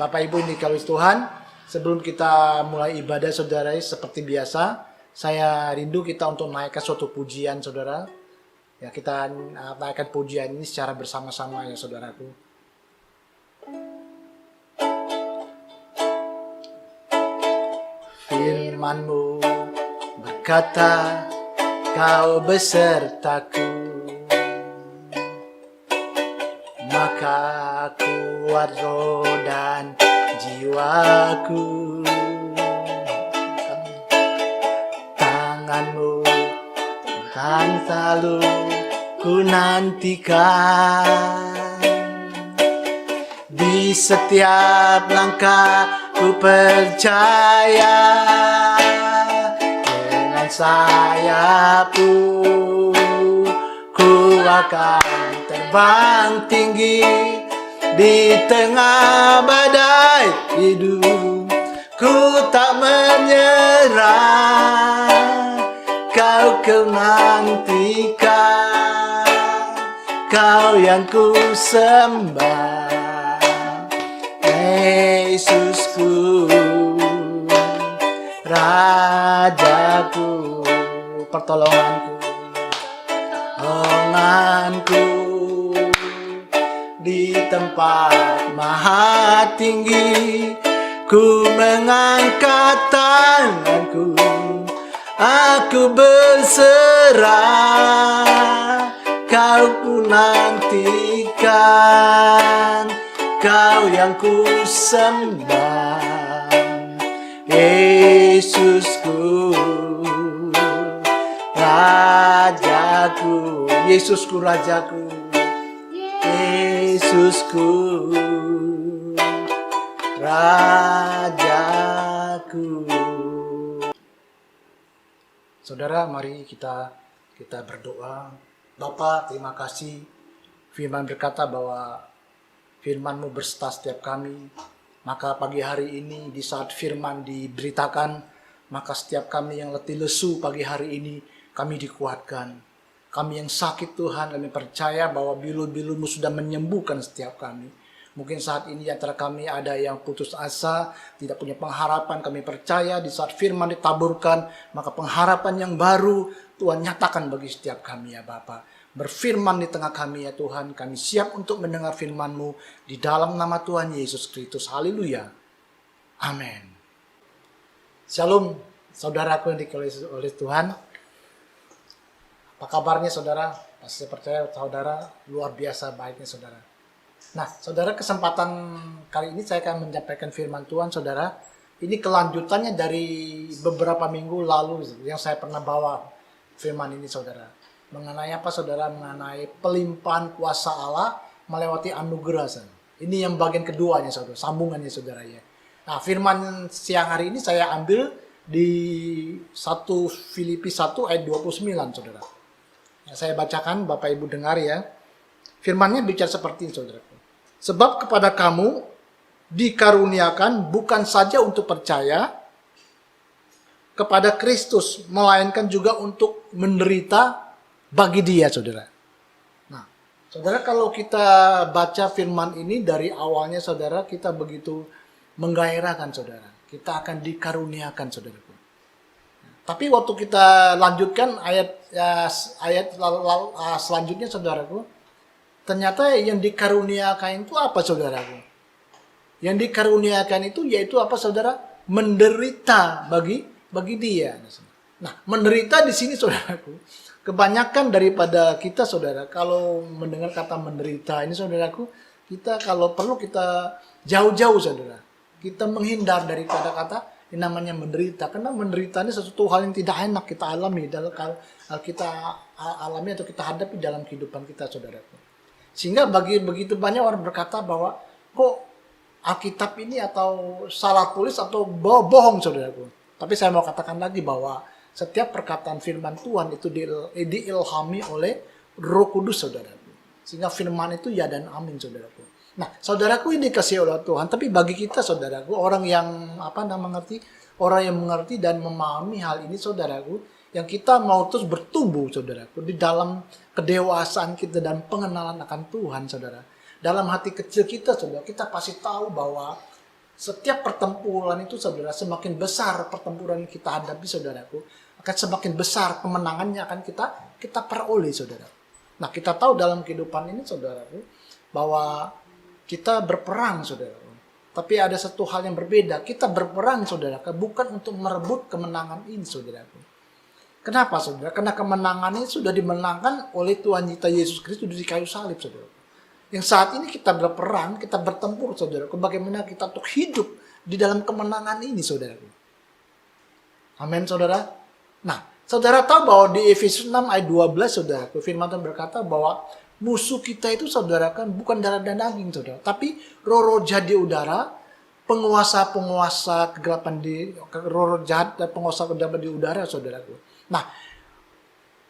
Bapak Ibu ini dikasihi Tuhan, sebelum kita mulai ibadah saudara, seperti biasa, saya rindu kita untuk naikkan suatu pujian saudara. Ya, kita naikkan pujian ini secara bersama-sama ya saudaraku. Firman-Mu berkata, Kau besertaku, maka kuat roh dan jiwaku. Tangan-Mu kan selalu ku nantikan, di setiap langkah ku percaya, dengan sayap-Mu ku akan terbang tinggi di tengah badai hidup. Ku tak menyerah, Kau nantikan, Kau yang ku sembah, Yesusku, Rajaku, pertolonganku, pertolonganku di tempat maha tinggi. Ku mengangkat tanganku, aku berserah, Kau ku nantikan, Kau yang ku sembah, Yesusku, Rajaku, Yesusku, Rajaku, Yesusku, Rajaku. Saudara, mari kita berdoa. Bapa, terima kasih. Firman berkata bahwa Firman-Mu berserta setiap kami. Maka pagi hari ini di saat firman diberitakan, maka setiap kami yang letih lesu pagi hari ini kami dikuatkan. Kami yang sakit Tuhan, kami percaya bahwa bilu-bilu-Mu sudah menyembuhkan setiap kami. Mungkin saat ini antara kami ada yang putus asa, tidak punya pengharapan. Kami percaya di saat firman ditaburkan, maka pengharapan yang baru Tuhan nyatakan bagi setiap kami ya Bapa. Berfirman di tengah kami ya Tuhan, kami siap untuk mendengar firman-Mu di dalam nama Tuhan Yesus Kristus. Haleluya. Amin. Shalom, saudaraku yang dikasihi oleh Tuhan. Apa kabarnya saudara? Pasti saya percaya saudara luar biasa baiknya saudara. Nah, saudara, kesempatan kali ini saya akan menyampaikan firman Tuhan, saudara. Ini kelanjutannya dari beberapa minggu lalu yang saya pernah bawa firman ini, saudara. Mengenai apa, saudara? Mengenai pelimpahan kuasa Allah melewati anugerah, saudara. Ini yang bagian keduanya, saudara. Sambungannya, saudara ya. Nah, firman siang hari ini saya ambil di 1 Filipi 1 ayat 29, saudara. Ya, saya bacakan, Bapak Ibu dengar ya. Firmannya bicara seperti ini, saudara. Sebab kepada kamu dikaruniakan bukan saja untuk percaya kepada Kristus, melainkan juga untuk menderita bagi Dia, saudara. Nah, saudara, kalau kita baca firman ini dari awalnya, saudara, kita begitu menggairahkan, saudara. Kita akan dikaruniakan, saudara. Tapi waktu kita lanjutkan ayat selanjutnya, saudaraku, ternyata yang dikaruniakan itu apa, saudaraku? Yang dikaruniakan itu yaitu apa, saudara? Menderita bagi Dia. Nah, menderita di sini, saudaraku, kebanyakan daripada kita, saudara, kalau mendengar kata menderita ini, saudaraku, kita kalau perlu kita jauh-jauh, saudara. Kita menghindar daripada kata yang namanya menderita, karena menderita ini sesuatu hal yang tidak enak kita alami atau kita hadapi dalam kehidupan kita, saudaraku. Sehingga begitu banyak orang berkata bahwa kok Alkitab ini atau salah tulis atau bohong, saudaraku. Tapi saya mau katakan lagi bahwa setiap perkataan firman Tuhan itu diilhami oleh Roh Kudus, saudaraku. Sehingga firman itu ya dan amin, saudaraku. Nah, saudaraku, ini dikasih oleh Tuhan. Tapi bagi kita, saudaraku, orang yang mengerti dan memahami hal ini, saudaraku, yang kita mau terus bertumbuh, saudaraku, di dalam kedewasaan kita dan pengenalan akan Tuhan, saudara. Dalam hati kecil kita, saudara, kita pasti tahu bahwa Setiap pertempuran itu saudara, semakin besar pertempuran yang kita hadapi saudaraku, akan semakin besar kemenangannya akan kita peroleh saudara. Nah, kita tahu dalam kehidupan ini saudaraku bahwa kita berperang saudaraku. Tapi ada satu hal yang berbeda, kita berperang saudara, bukan untuk merebut kemenangan ini saudaraku. Kenapa saudara? Karena kemenangan ini sudah dimenangkan oleh Tuhan kita Yesus Kristus di kayu salib saudara. Yang saat ini kita berperang, kita bertempur saudara. Bagaimana kita untuk hidup di dalam kemenangan ini saudara. Amin saudara. Nah, saudara tahu bahwa di Efesus 6 ayat 12 saudara, firman Tuhan berkata bahwa musuh kita itu saudara kan bukan darah dan daging saudara, tapi roh-roh jahat di udara, penguasa-penguasa kegelapan roh-roh jahat dan penguasa kegelapan di udara saudaraku. Nah,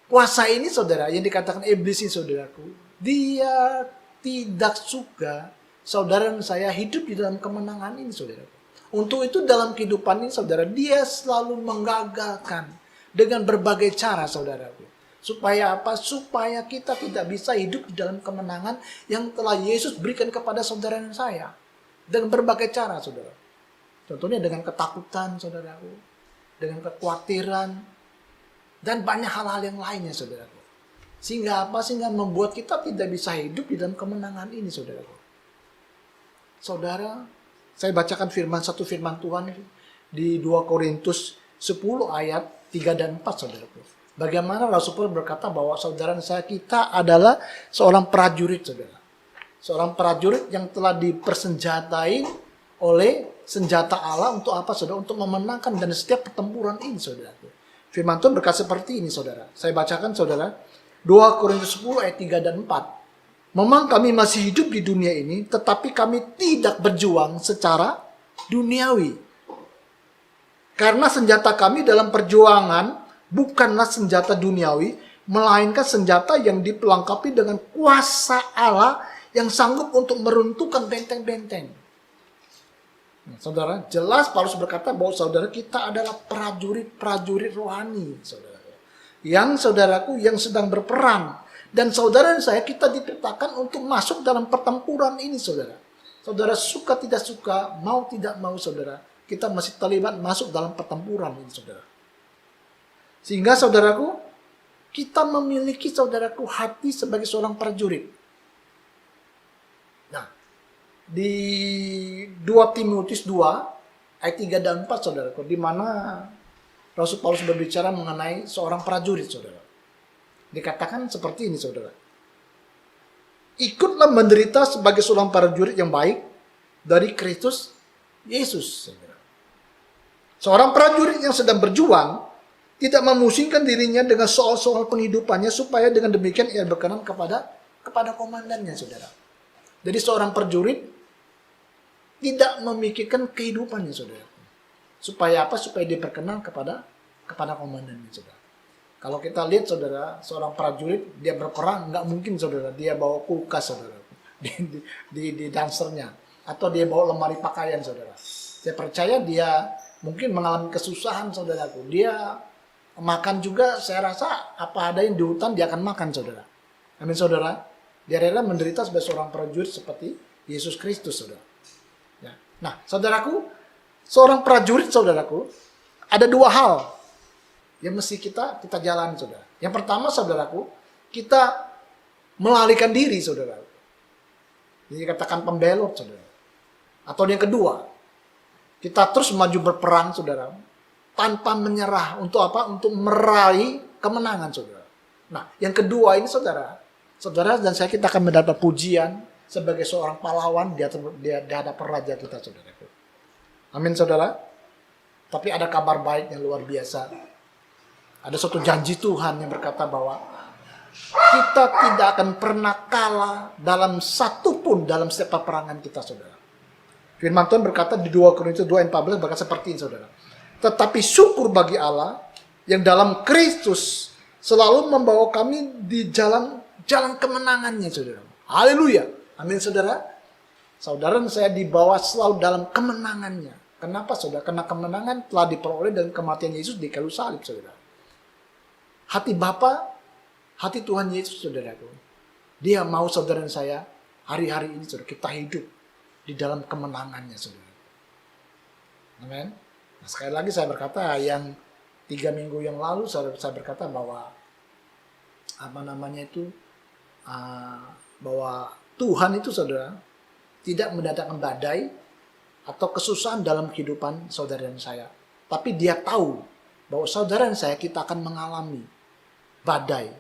kuasa ini saudara yang dikatakan iblis ini saudaraku, dia tidak suka saudara dan saya hidup di dalam kemenangan ini saudara. Untuk itu dalam kehidupan ini saudara, dia selalu menggagalkan dengan berbagai cara saudaraku. Supaya apa? Supaya kita tidak bisa hidup di dalam kemenangan yang telah Yesus berikan kepada saudara dan saya. Dengan berbagai cara saudara. Contohnya dengan ketakutan saudaraku, dengan kekhawatiran, dan banyak hal-hal yang lainnya saudaraku. Sehingga apa? Sehingga membuat kita tidak bisa hidup di dalam kemenangan ini, saudara. Saudara, saya bacakan satu firman Tuhan di 2 Korintus 10 ayat 3 dan 4, saudara. Bagaimana Rasul Paulus berkata bahwa saudara saya kita adalah seorang prajurit, saudara. Seorang prajurit yang telah dipersenjatai oleh senjata Allah untuk apa, saudara? Untuk memenangkan dan setiap pertempuran ini, saudara. Firman Tuhan berkata seperti ini, saudara. Saya bacakan, saudara. 2 Korintus 10 ayat 3 dan 4. Memang kami masih hidup di dunia ini, tetapi kami tidak berjuang secara duniawi. Karena senjata kami dalam perjuangan bukanlah senjata duniawi, melainkan senjata yang dipelengkapi dengan kuasa Allah yang sanggup untuk meruntuhkan benteng-benteng. Nah, saudara, jelas Paulus berkata bahwa saudara kita adalah prajurit-prajurit rohani, saudara. Yang saudaraku yang sedang berperang. Dan saudara dan saya kita diperintahkan untuk masuk dalam pertempuran ini saudara. Saudara suka tidak suka, mau tidak mau saudara, kita masih terlibat masuk dalam pertempuran ini saudara. Sehingga saudaraku, kita memiliki saudaraku hati sebagai seorang prajurit. Nah, di 2 Timotius 2 ayat 3 dan 4 saudaraku, di mana Rasul Paulus berbicara mengenai seorang prajurit, saudara. Dikatakan seperti ini, saudara. Ikutlah menderita sebagai seorang prajurit yang baik dari Kristus Yesus, saudara. Seorang prajurit yang sedang berjuang tidak memusingkan dirinya dengan soal-soal penghidupannya supaya dengan demikian ia berkenan kepada komandannya, saudara. Jadi seorang prajurit tidak memikirkan kehidupannya, saudara. Supaya apa? Supaya dia berkenan kepada komandannya, saudara. Kalau kita lihat, saudara, seorang prajurit, dia berperang, nggak mungkin, saudara, dia bawa kulkas, saudara, di dansernya. Atau dia bawa lemari pakaian, saudara. Saya percaya dia mungkin mengalami kesusahan, saudaraku. Dia makan juga, saya rasa, apa ada yang di hutan, dia akan makan, saudara. Amin, saudara. Dia rela menderita sebagai seorang prajurit seperti Yesus Kristus, saudara. Ya. Nah, saudaraku, seorang prajurit, saudaraku, ada dua hal yang mesti kita jalan, saudara. Yang pertama, saudaraku, kita melarikan diri, saudara. Jadi katakan pembelot, saudara. Atau yang kedua, kita terus maju berperang, saudara, tanpa menyerah. Untuk apa? Untuk meraih kemenangan, saudara. Nah, yang kedua ini, saudara dan saya kita akan mendapat pujian sebagai seorang pahlawan di hadapan raja kita, saudara. Amin, saudara. Tapi ada kabar baik yang luar biasa. Ada suatu janji Tuhan yang berkata bahwa kita tidak akan pernah kalah dalam satupun dalam setiap peperangan kita, saudara. Firman Tuhan berkata di 2 Korintus 2 ayat 14 berkata seperti ini, saudara. Tetapi syukur bagi Allah yang dalam Kristus selalu membawa kami di jalan kemenangannya, saudara. Haleluya. Amin, saudara. Saudara dan saya dibawa selalu dalam kemenangannya. Kenapa, saudara? Karena kemenangan telah diperoleh dengan kematian Yesus di kayu salib, saudara. Hati Bapa, hati Tuhan Yesus, saudaraku. Dia mau saudara dan saya hari-hari ini, saudara, kita hidup di dalam kemenangannya, saudara. Amin. Nah, sekali lagi saya berkata, yang 3 minggu yang lalu saya berkata bahwa apa namanya itu, bahwa Tuhan itu saudara tidak mendatangkan badai atau kesusahan dalam kehidupan saudara dan saya. Tapi dia tahu bahwa saudara dan saya kita akan mengalami badai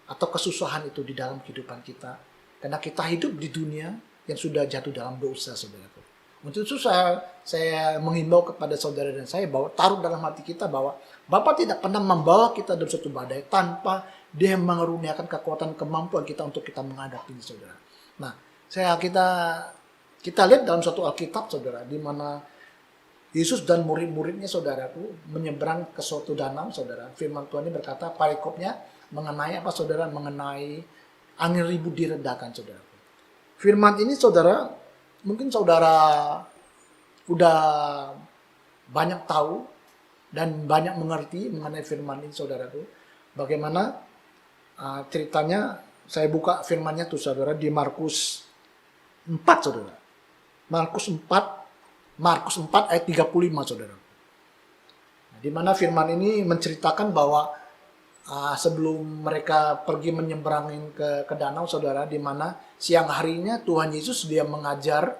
atau kesusahan itu di dalam kehidupan kita. Karena kita hidup di dunia yang sudah jatuh dalam dosa, saudaraku. Untuk itu saya menghimbau kepada saudara dan saya bahwa taruh dalam hati kita bahwa Bapa tidak pernah membawa kita dalam suatu badai tanpa Dia mengaruniakan kekuatan kemampuan kita untuk kita menghadapinya, saudara. Nah, kita lihat dalam suatu Alkitab, saudara, di mana Yesus dan murid-muridnya, saudaraku, menyeberang ke suatu danau, saudara. Firman Tuhan ini berkata, parikopnya mengenai apa, saudara? Mengenai angin ribut diredakan, saudara. Firman ini, saudara, mungkin saudara udah banyak tahu dan banyak mengerti mengenai firman ini, saudaraku. Bagaimana ceritanya, saya buka firmannya tuh, saudara, di Markus 4, saudara. Markus 4 ayat 35, saudara. Di mana firman ini menceritakan bahwa sebelum mereka pergi menyeberangin ke danau, saudara, di mana siang harinya Tuhan Yesus dia mengajar,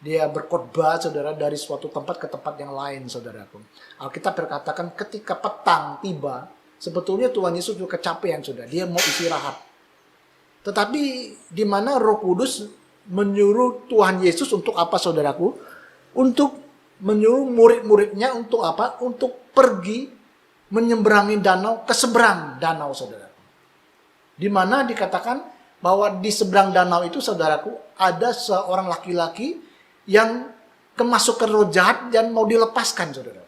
dia berkhotbah, saudara, dari suatu tempat ke tempat yang lain, saudaraku. Alkitab berkatakan ketika petang tiba, sebetulnya Tuhan Yesus juga kecapean, saudara. Dia mau istirahat. Tetapi di mana Roh Kudus menyuruh Tuhan Yesus untuk apa, saudaraku? Untuk menyuruh murid-muridnya untuk apa? Untuk pergi menyeberangi danau ke seberang danau, saudara. Di mana dikatakan bahwa di seberang danau itu, saudaraku, ada seorang laki-laki yang kemasukan roh jahat dan mau dilepaskan, saudara.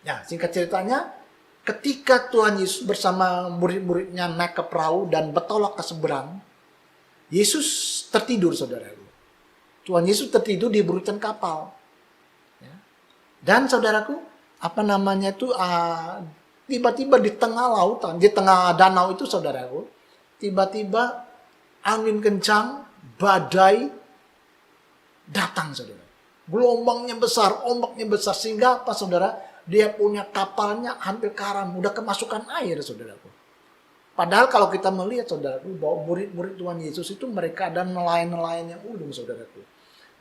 Ya, singkat ceritanya, ketika Tuhan Yesus bersama murid-muridnya naik ke perahu dan bertolak ke seberang, Yesus tertidur, saudaraku. Tuhan Yesus tertidur di buritan kapal. Ya. Dan saudaraku, apa namanya itu, tiba-tiba di tengah lautan, di tengah danau itu, saudaraku, tiba-tiba angin kencang, badai datang, saudara. Gelombangnya besar, ombaknya besar, sehingga apa, saudara? Dia punya kapalnya hampir karam, udah kemasukan air, saudaraku. Padahal kalau kita melihat, saudaraku, bahwa murid-murid Tuhan Yesus itu mereka ada nelayan-nelayan yang ulung, saudaraku.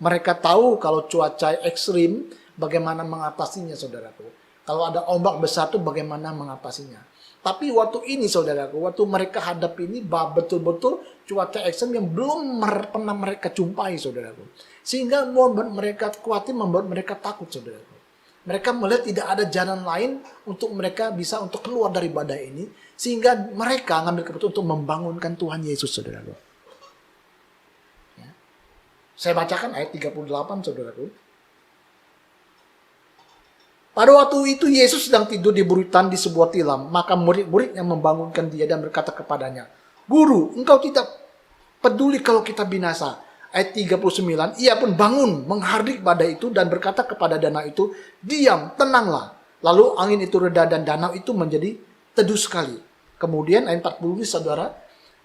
Mereka tahu kalau cuaca ekstrim, bagaimana mengatasinya, saudaraku. Kalau ada ombak besar itu bagaimana mengatasinya. Tapi waktu ini, saudaraku, waktu mereka hadapi ini betul-betul cuaca ekstrim yang belum pernah mereka jumpai, saudaraku. Sehingga membuat mereka khawatir, membuat mereka takut, saudaraku. Mereka melihat tidak ada jalan lain untuk mereka bisa untuk keluar dari badai ini. Sehingga mereka ngambil keputusan untuk membangunkan Tuhan Yesus, saudaraku. Ya. Saya bacakan ayat 38, saudaraku. Pada waktu itu Yesus sedang tidur di buritan di sebuah tilam. Maka murid-murid yang membangunkan dia dan berkata kepadanya, "Guru, engkau tidak peduli kalau kita binasa." Ayat 39, ia pun bangun menghardik badai itu dan berkata kepada danau itu, "Diam, tenanglah." Lalu angin itu reda dan danau itu menjadi teduh sekali. Kemudian ayat 40, saudara,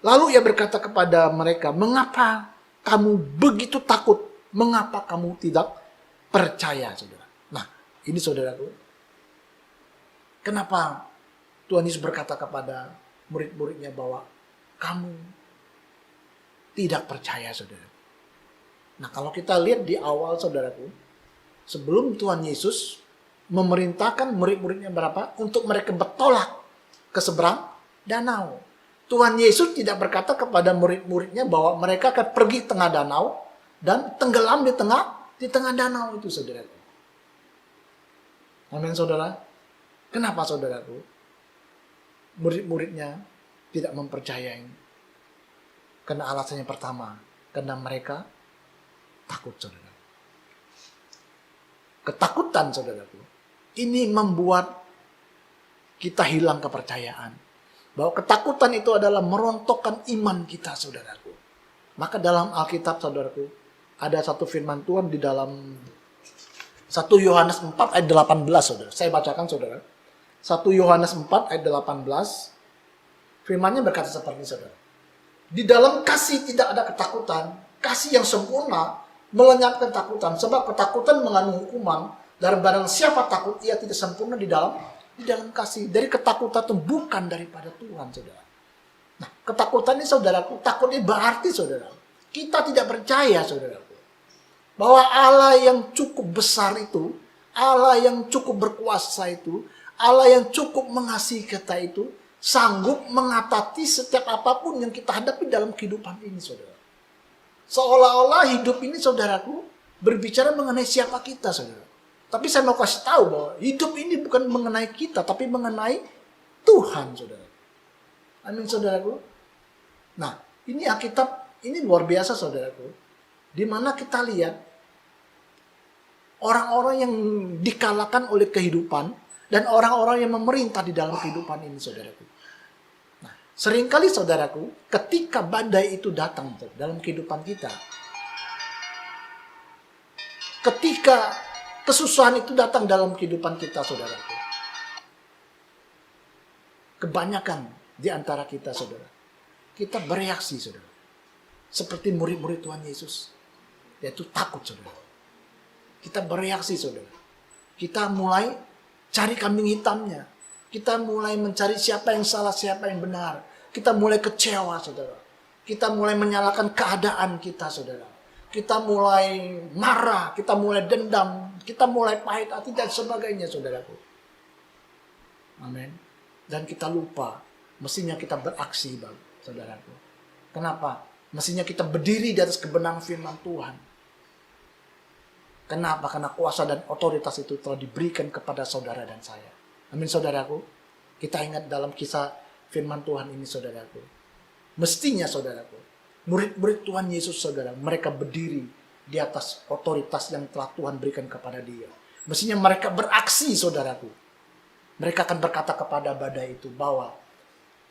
lalu ia berkata kepada mereka, "Mengapa kamu begitu takut? Mengapa kamu tidak percaya?" Saudara. Nah, ini, saudaraku, kenapa Tuhan Yesus berkata kepada murid-muridnya bahwa kamu tidak percaya, saudara. Nah, kalau kita lihat di awal, saudaraku, sebelum Tuhan Yesus memerintahkan murid-muridnya berapa? Untuk mereka bertolak ke seberang danau. Tuhan Yesus tidak berkata kepada murid-muridnya bahwa mereka akan pergi tengah danau dan tenggelam di tengah danau itu, saudaraku. Amin, saudara. Kenapa, saudaraku? Murid-muridnya tidak mempercayai. Karena alasannya pertama, karena mereka takut, saudara. Ketakutan, saudaraku, ini membuat kita hilang kepercayaan. Bahwa ketakutan itu adalah merontokkan iman kita, saudaraku. Maka dalam Alkitab, saudaraku, ada satu firman Tuhan di dalam 1 Yohanes 4 ayat 18, saudara. Saya bacakan, saudara. 1 Yohanes 4 ayat 18. Firmannya berkata seperti ini, saudara. Di dalam kasih tidak ada ketakutan. Kasih yang sempurna Melenyapkan ketakutan. Sebab ketakutan mengandung hukuman. Dan barang siapa takut, ia tidak sempurna di dalam kasih. Dari ketakutan itu bukan daripada Tuhan, saudara. Nah, ketakutan ini, saudaraku, takutnya berarti, saudara, kita tidak percaya, saudaraku, bahwa Allah yang cukup besar itu, Allah yang cukup berkuasa itu, Allah yang cukup mengasihi kita itu, sanggup mengatasi setiap apapun yang kita hadapi dalam kehidupan ini, saudara. Seolah-olah hidup ini, saudaraku, berbicara mengenai siapa kita, saudara. Tapi saya mau kasih tahu bahwa hidup ini bukan mengenai kita, tapi mengenai Tuhan, saudara. Amin, saudaraku. Nah, ini Alkitab, ini luar biasa, saudaraku. Di mana kita lihat orang-orang yang dikalahkan oleh kehidupan dan orang-orang yang memerintah di dalam kehidupan ini, saudaraku. Nah, seringkali, saudaraku, ketika badai itu datang dalam kehidupan kita, ketika kesusahan itu datang dalam kehidupan kita, saudaraku, kebanyakan di antara kita, saudara, kita bereaksi, saudara, seperti murid-murid Tuhan Yesus, yaitu takut, saudara. Kita bereaksi, saudara. Kita mulai cari kambing hitamnya. Kita mulai mencari siapa yang salah, siapa yang benar. Kita mulai kecewa, saudara. Kita mulai menyalahkan keadaan kita, saudara. Kita mulai marah, kita mulai dendam, kita mulai pahit hati dan sebagainya, saudaraku. Amin. Dan kita lupa, mestinya kita beraksi, bang, saudaraku. Kenapa? Mestinya kita berdiri di atas kebenaran firman Tuhan. Kenapa? Karena kuasa dan otoritas itu telah diberikan kepada saudara dan saya. Amin, saudaraku. Kita ingat dalam kisah firman Tuhan ini, saudaraku. Mestinya, saudaraku, murid-murid Tuhan Yesus, saudara, mereka berdiri di atas otoritas yang telah Tuhan berikan kepada dia. Mestinya mereka beraksi, saudaraku. Mereka akan berkata kepada badai itu bahwa,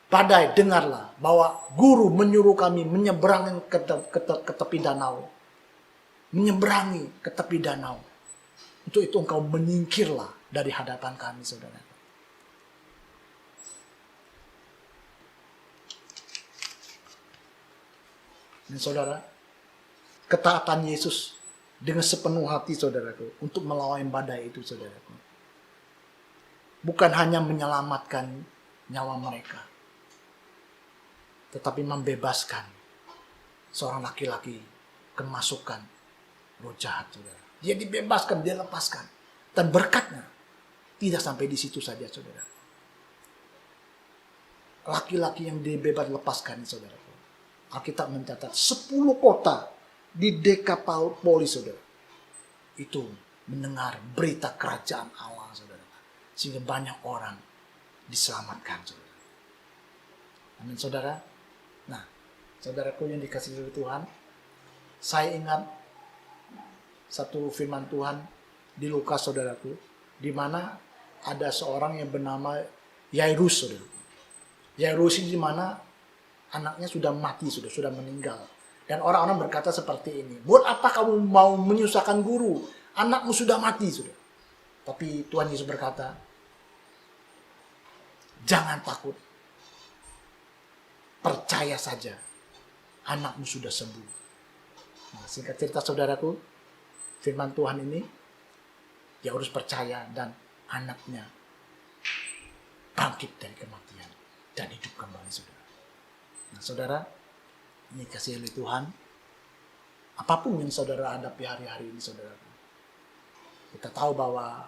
badai, dengarlah bahwa guru menyuruh kami menyeberangi ke tepi danau. Menyeberangi ke tepi danau. Untuk itu engkau menyingkirlah dari hadapan kami, saudara. Dan saudara, ketaatan Yesus dengan sepenuh hati, saudaraku, untuk melawan badai itu, saudaraku, bukan hanya menyelamatkan nyawa mereka, tetapi membebaskan seorang laki-laki kemasukan roh jahat, saudara. Dia dibebaskan, dia lepaskan. Dan berkatnya tidak sampai di situ saja, saudara. Laki-laki yang dibebas lepaskan, saudara. Alkitab mencatat 10 kota di Dekapolis, saudara, itu mendengar berita kerajaan Allah, saudara. Sehingga banyak orang diselamatkan, saudara. Amin, saudara. Nah, saudaraku yang dikasihi oleh Tuhan, saya ingat satu firman Tuhan di Lukas, saudaraku, di mana ada seorang yang bernama Yairus, saudaraku. Yairus ini di mana anaknya sudah mati, sudah meninggal. Dan orang-orang berkata seperti ini, buat apa kamu mau menyusahkan guru? Anakmu sudah mati, sudah. Tapi Tuhan Yesus berkata, jangan takut. Percaya saja, anakmu sudah sembuh. Nah, singkat cerita, saudaraku, firman Tuhan ini, dia harus percaya dan anaknya bangkit dari kematian dan hidup kembali, saudara. Nah, saudara, ini kasih oleh Tuhan, apapun yang saudara hadapi hari-hari ini, saudara, kita tahu bahwa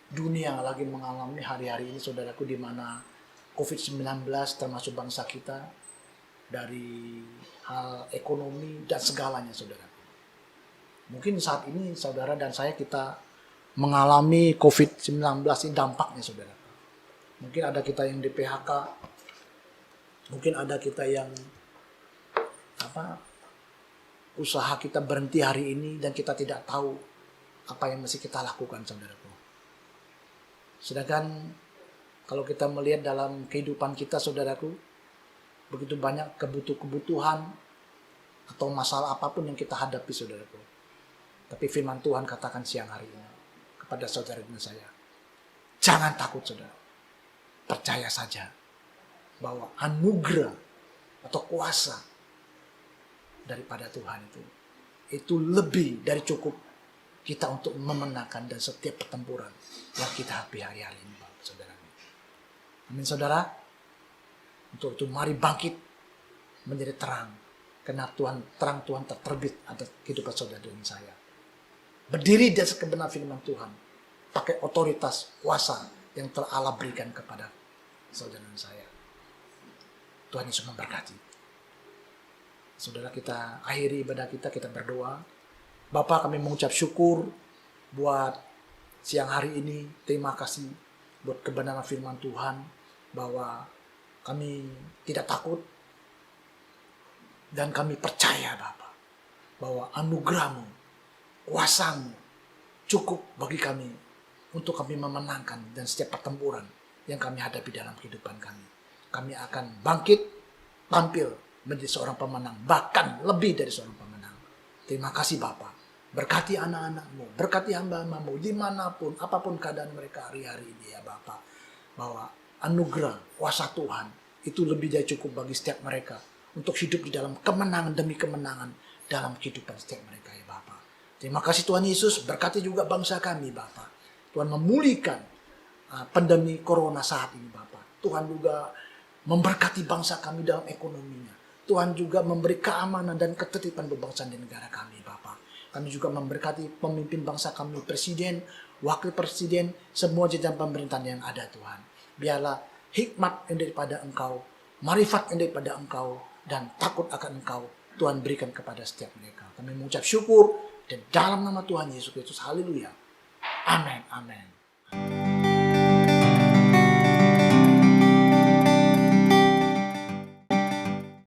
dunia lagi mengalami hari-hari ini, saudaraku, di mana COVID-19 termasuk bangsa kita, dari hal ekonomi dan segalanya, saudaraku. Mungkin saat ini saudara dan saya kita mengalami COVID-19 ini dampaknya, saudara. Mungkin ada kita yang di PHK, mungkin ada kita yang usaha kita berhenti hari ini dan kita tidak tahu apa yang mesti kita lakukan, saudaraku. Sedangkan kalau kita melihat dalam kehidupan kita, saudaraku, begitu banyak kebutuhan atau masalah apapun yang kita hadapi, saudaraku. Tapi firman Tuhan katakan siang hari ini kepada saudara dan saya, jangan takut, saudara. Percaya saja bahwa anugerah atau kuasa daripada Tuhan itu itu lebih dari cukup kita untuk memenangkan dan setiap pertempuran yang kita hadapi hari-hari ini, Bapak Saudara. Amin, Saudara. Untuk itu mari bangkit menjadi terang, karena terang Tuhan terbit atas kehidupan saudara dan saya. Berdiri di atas kebenaran firman Tuhan, pakai otoritas kuasa yang telah Allah berikan kepada saudara dan saya. Tuhan Yesus memberkati. Saudara, kita akhiri ibadah kita berdoa. Bapa, kami mengucap syukur buat siang hari ini. Terima kasih buat kebenaran firman Tuhan, bahwa kami tidak takut dan kami percaya, Bapa, bahwa anugerah-Mu, kuasa-Mu cukup bagi kami untuk kami memenangkan dan setiap pertempuran yang kami hadapi dalam kehidupan kami. Kami akan bangkit, tampil menjadi seorang pemenang, bahkan lebih dari seorang pemenang. Terima kasih, Bapa. Berkati anak-anak-Mu, berkati hamba-hamba-Mu dimanapun, apapun keadaan mereka hari-hari ini, ya Bapa, bahwa anugerah, kuasa Tuhan itu lebih dari cukup bagi setiap mereka untuk hidup di dalam kemenangan demi kemenangan dalam kehidupan setiap mereka, ya Bapa. Terima kasih Tuhan Yesus, berkati juga bangsa kami, Bapa. Tuhan memulihkan pandemi corona saat ini, Bapa. Tuhan juga memberkati bangsa kami dalam ekonominya. Tuhan juga memberi keamanan dan ketertiban berbangsa di negara kami, Bapa. Kami juga memberkati pemimpin bangsa kami, presiden, wakil presiden, semua jajaran pemerintahan yang ada, Tuhan. Biarlah hikmat yang daripada Engkau, marifat yang daripada Engkau, dan takut akan Engkau Tuhan berikan kepada setiap mereka. Kami mengucap syukur dan dalam nama Tuhan Yesus Kristus. Haleluya. Amin. Amin.